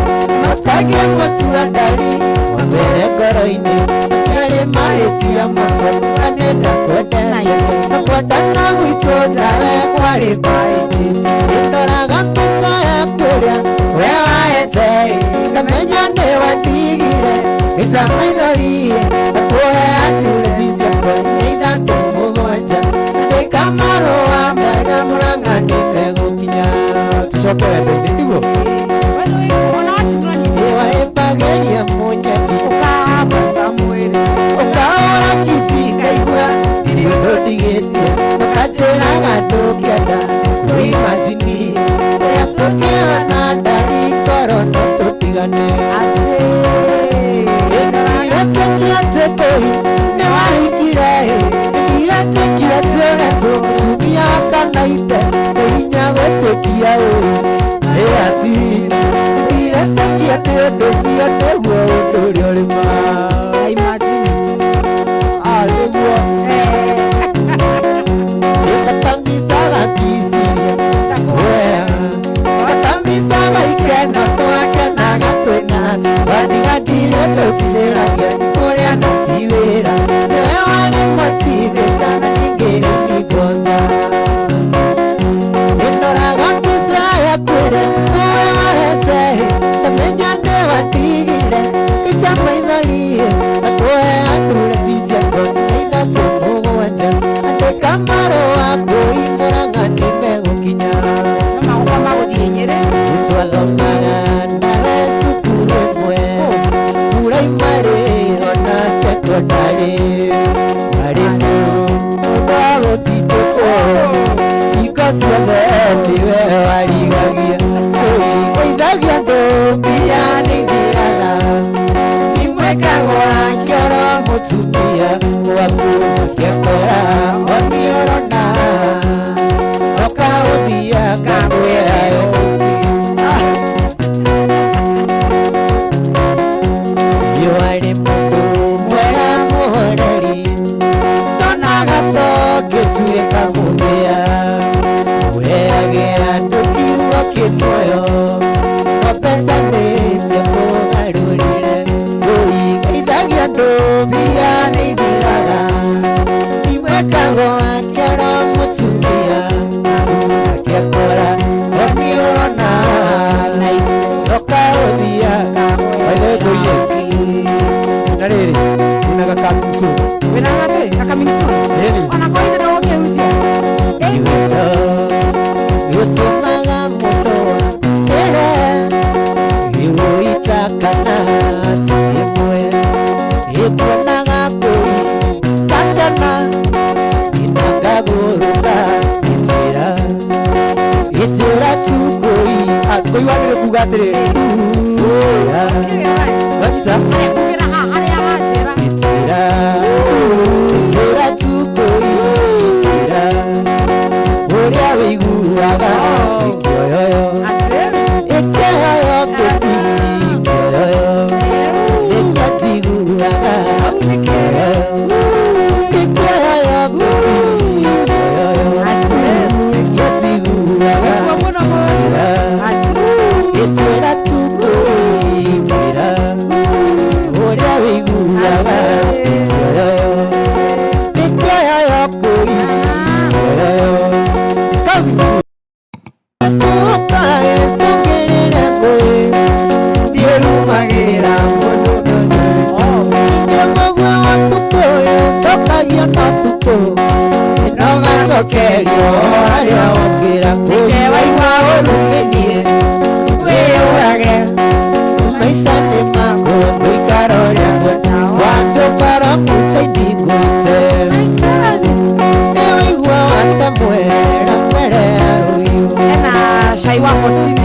matangĩmũtua ndari wambere ngoro-inĩ kĩarĩ mahĩtia mamwe anenda kwendete na kwendana gwitũ ndawe kwarĩ maĩndĩti nĩndoraga mbica yaku ũrĩa we wahete ngamenya nĩ wandigire gĩta maithori na kuoya tureci ciakwa nĩ ithatũ mũgwanja andĩka marũa mena mũranganĩte gũkinya tũcoke wendo-inĩ tiguo waĩmbagĩria mũnyeni ũkahambata mwĩrĩ ũkahora kici kaigua ndirĩ ũndũ ndigĩtie ũkanjĩraga ndũkĩenda kũimagini ũrĩa tũkĩona ndari ngoro no tũtigane ndiretĩkia njĩkũi nĩ wahingire ndiretĩkia njĩre tũmũtumia kana ite nĩ hinya gũtĩkia nĩ athina ndiretĩkia nĩ ũndũ ũcio nĩguo ũndũ ũrĩa ũrĩ nĩguo ĩgatamicaga kiciria gatamicaga ikena twakenaga twĩna wathigatire tũtirĩragia kũrĩa na ti wĩra nĩwe warĩ motivĩta na ningĩrĩ nĩgoca nĩndoraga mbica yaku ĩrĩa nĩwe wahete ndamenya nĩ watigire gĩta maithori na kuoya tureci ciakwa nĩ ithatũ mũgwanja andĩka marũa ngũi mũrang'ani megũkinya nĩtwathomaga ndawe cukuru ĩmwe puraimarĩ ona sekondarĩ mwarimũ wa gũtindĩkwo hingo ciothe nĩwe warigagia ũigũithagia andũ mbia nĩithiraga imwĩkagwo ngĩoro mũtumia waku makĩakora waniorona ũkaũthia kamwĩra warĩ mũndũ mwega mũhoreri ndonaga to ngĩtuĩka mũthĩa weagĩa andũ kiugo kĩmuoyo no mbeca nĩ ciakũgarũrire ũigũithagia andũ mbia nĩithiraga imwĩkagwo ngĩoro mũtumia akĩakora waniorona ũkaũthia waithengũire na rĩrĩ wĩna gakaminsu iwendo gĩtũmaga mũndũ ĩre gĩgũitakana ti ĩmwe ĩkuonaga ngũi takana inangagũrũka gĩtĩra tu ngũi ngũi wagĩrĩ kuga atĩrĩrĩ gĩtĩra tu ngũi ũrĩa wĩiguaga ikĩoyoyo ikĩoyoyo ngũi ikĩoyoyo ĩkĩatiguaga ikĩoyoyo ikĩoyoyo ngũi ikĩoyoyo ĩkĩatiguaga gĩtĩra tu ngũi ikĩra ũrĩa wĩiguaga ikĩoyoyo ikĩoyoyo ngũi ikĩoyoyo kaminsu ũkaĩcũngĩrĩra ngũi ndiĩrumagĩrĩra mũndũ mũguo wa tukũyũ cokagia no tukũ ĩnogacokerio harĩa ũngĩra nĩke waigua ũrũmĩnie wĩyũrage maica nĩ makũ gũikara ũrĩa kwenda wanjũkara kũcaidi ngũte nĩ waigua watemwera kwere ya rũhiũ Shai wa 14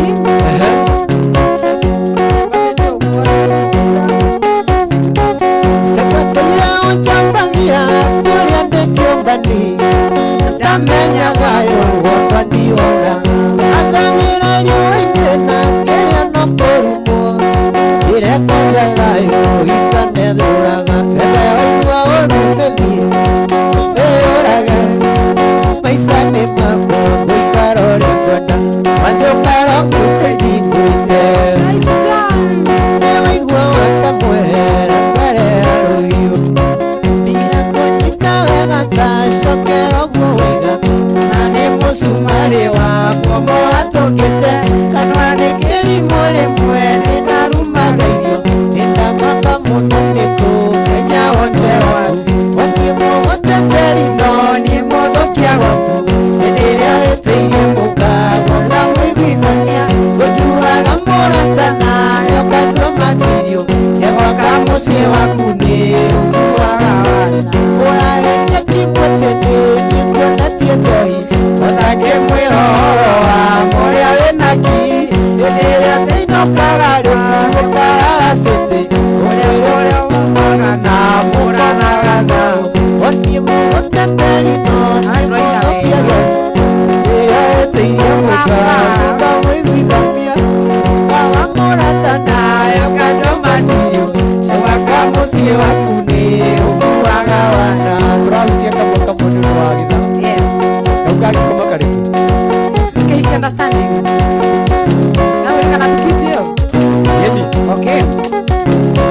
understanding. Now we can get you. Okay.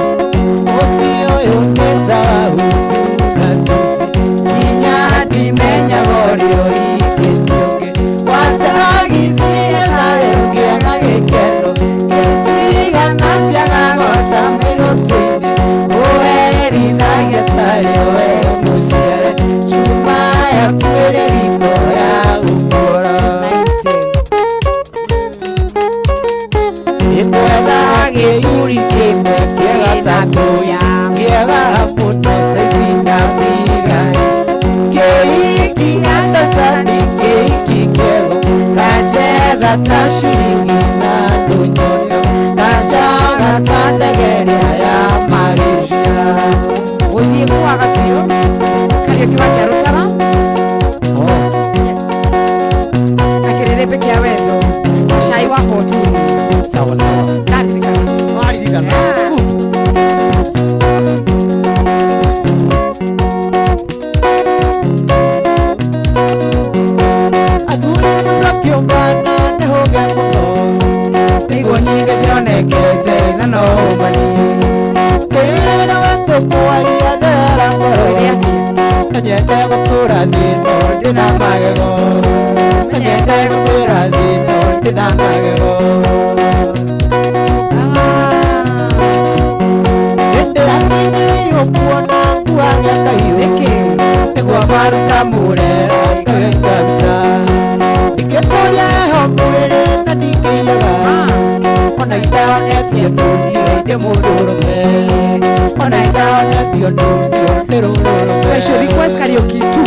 Special request karaoke too.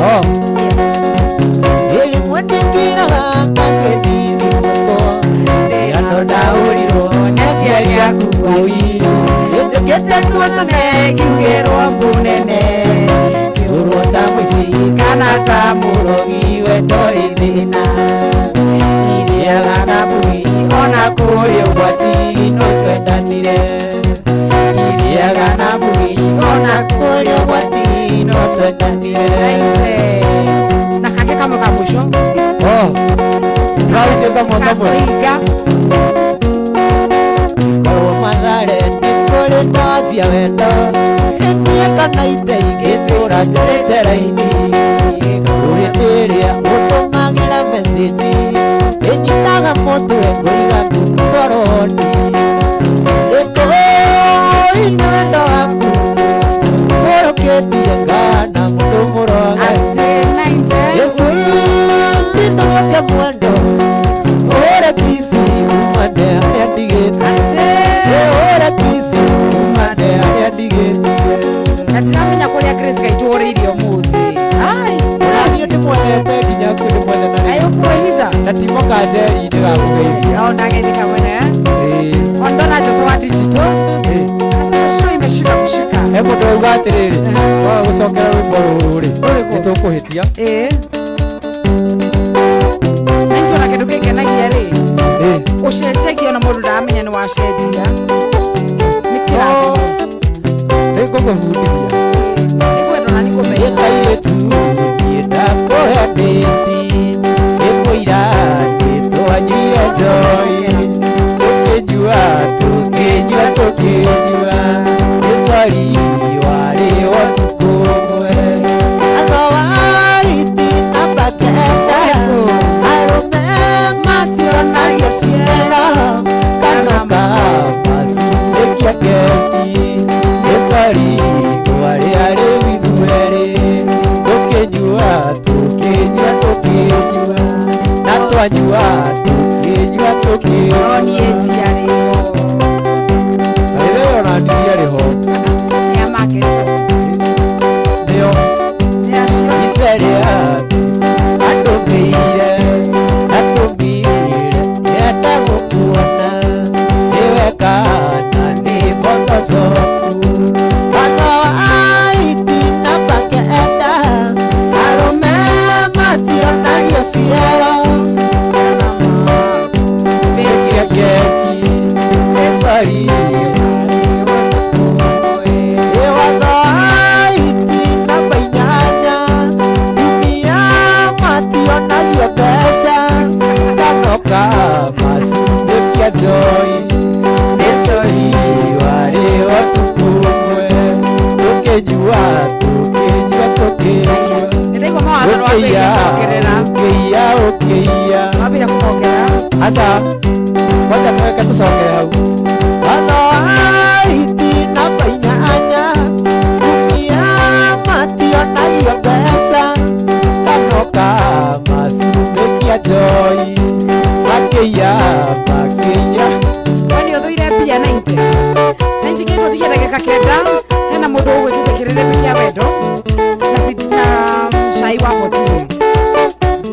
Oh. Na kake kama kamwisho. Oh. Kau kama Kaiga. Kwa madhare nikore tazi ya wendo Henia kana iteige tura jeretera-ini Kuhitiria utumagira meseji Enyitaga mutwe ngũiga ngoroni Ĩkoi nĩ wendo waku Ũrũkĩtie ngana mũndũ mũroge Yesu tindoge mwendo Ore kisi umane arĩa ndigĩtie Ore kisi umane arĩa ndigĩtie Na tiramenya kũrĩa Grace gaitũrĩirie ũmũthĩ. Ai, Ũrĩa ndĩmwendete nginya kwĩ ndĩmwende na ayo kuhitha. na timo kanjeri-inĩ gagũgeithia. Naona gethi kamwe. Ondona Joshua digital. Sasa show imeshika kushika. He mũndũ auga atĩrĩrĩ waga gũcokera rwĩmbo rũrĩ nĩtũkũhĩtia. Na nĩ tũona kĩndũ gĩkenagia rĩ. Ũcenjagia na mũndũ ndaramenya nĩ wacenjia. Nĩ kĩrathimo. Nĩngũgũbundithia. Nĩkwenda na nĩkũmenya. Kairĩtu ndakũhe ndĩti ĩmũira nĩtwanyuire njohi tũkĩnyua gĩcori warĩ ũtukũ ũmwe athawariti namba kenda arũme mationagio ciera kana macindĩkia keki gĩcori warĩa rĩu ithuerĩ tũkĩnyua na twanyua tũkĩnyua Niĩ ndiarĩho. rĩrĩa ona ndiarĩho Nĩa makĩrĩho. nĩo iceria atũmĩire nĩenda gũkuona nĩwe kana nĩ photoshop wana wa aiti namba kenda arũme mationagio ciero keki gĩcori ukia Mabira kumokera. asa wacha tuweke tusonge hau ano aiti na painanya dunia matio na hiyo pesa kanoka masumekia joy makia Wani othuire pia 90 kendo tigeraga kenda hena mundu ugwititikirire pia wendo na shai wa 14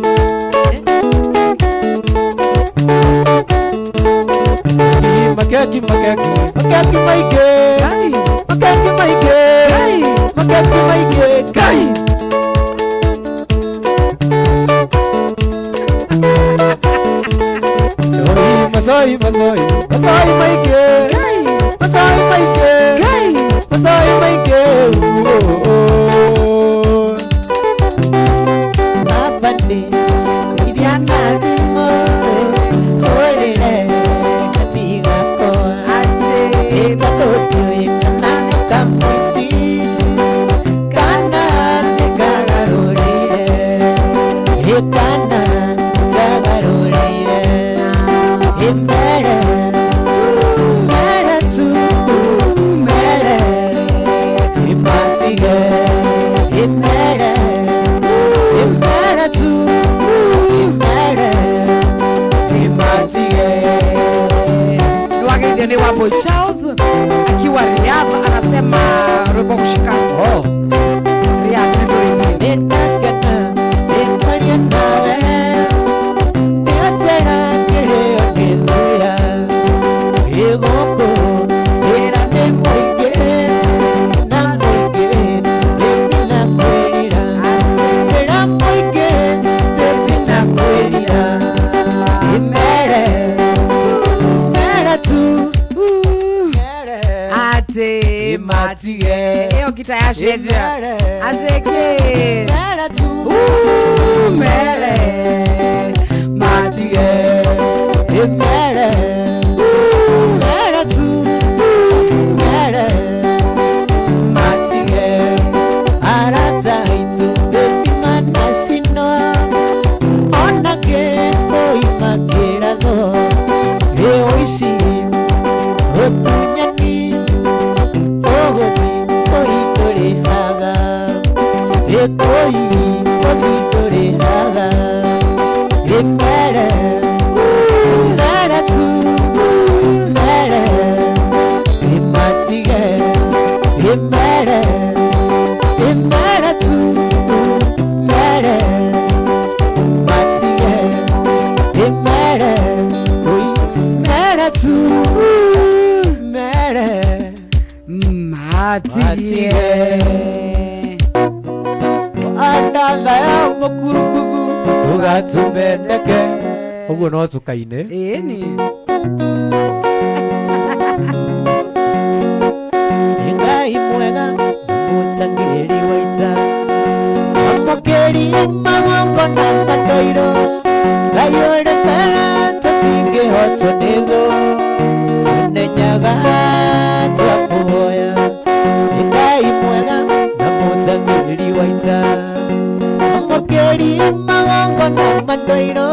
Makeki maige Kai Makeki maige Kai Masoi maige Kai Masoi maige Kai Masoi maige Mapande Idiana dimo Olele Amiga koa Eka toto Ikanano kamwisi Kana Nekagarurire Ekana Nekagarurire Imere Mere tu Mere Imatige Imere Imere tu Imere Imatige Nduageithio ni Wambui Charles akiwa Riyadh anasema robo kushika Oh Riyadh ndio Nitakena Nifanye nawe Niotera Kireo Niluya Igoko Ira ni mwige Na mwige Nipi na kwelira Ira mwige Nipi na kwelira Imere Mere tu Mere ate Imatige Eo kita ya sheja Imere Azeke Mere tu Mere Matige Imere Mere tu Mere Matige Arata itu Baby manasino Onage Oi makirano Eoishi Otunyani Ogoti Oi torehaga Ekoi Oi torehaga Imere Mere tu Mere Imatige Imere Imere tu Mere Imatige Imere Mere tu Mere Matie Andanga ya mukurukugu Ugatsumbendeke Ugu no tukaine Eni Ingai mwega Mutsangiri waita Amokeri magongo na mandoiro Gayore pera Tatinge hoto nido Unenyaga Tuakuhoya Ingai mwega Mutsangiri waita Amokeri magongo na mandoiro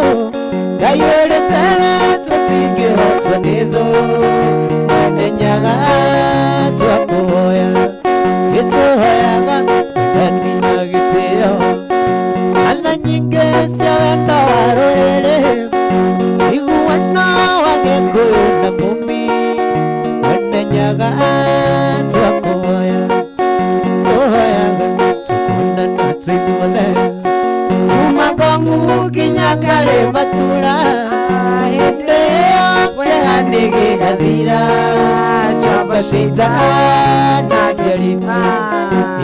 Gayore pera Tatinge hoto nido Unenyaga Tuakuhoya Gituhoyaga Ndani na gitio Ana nyinge Siawenda warorere Iguano Wagekuyo na mumi Unenyaga Tuakuhoya Tuhoyaga Tukunda na tuiduole Umagongu Kinyakare matura Hideo Kwehanigi gathira Chambashita Naziarita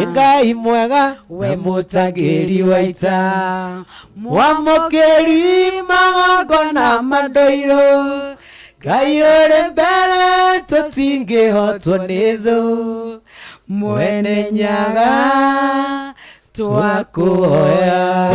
Ingai mwega We mutagiri waita Mwamokeri magongo na mandoiro Gayore mbere Tutinge hotwo nĩ thũ Mwene nyaga Twakuhoya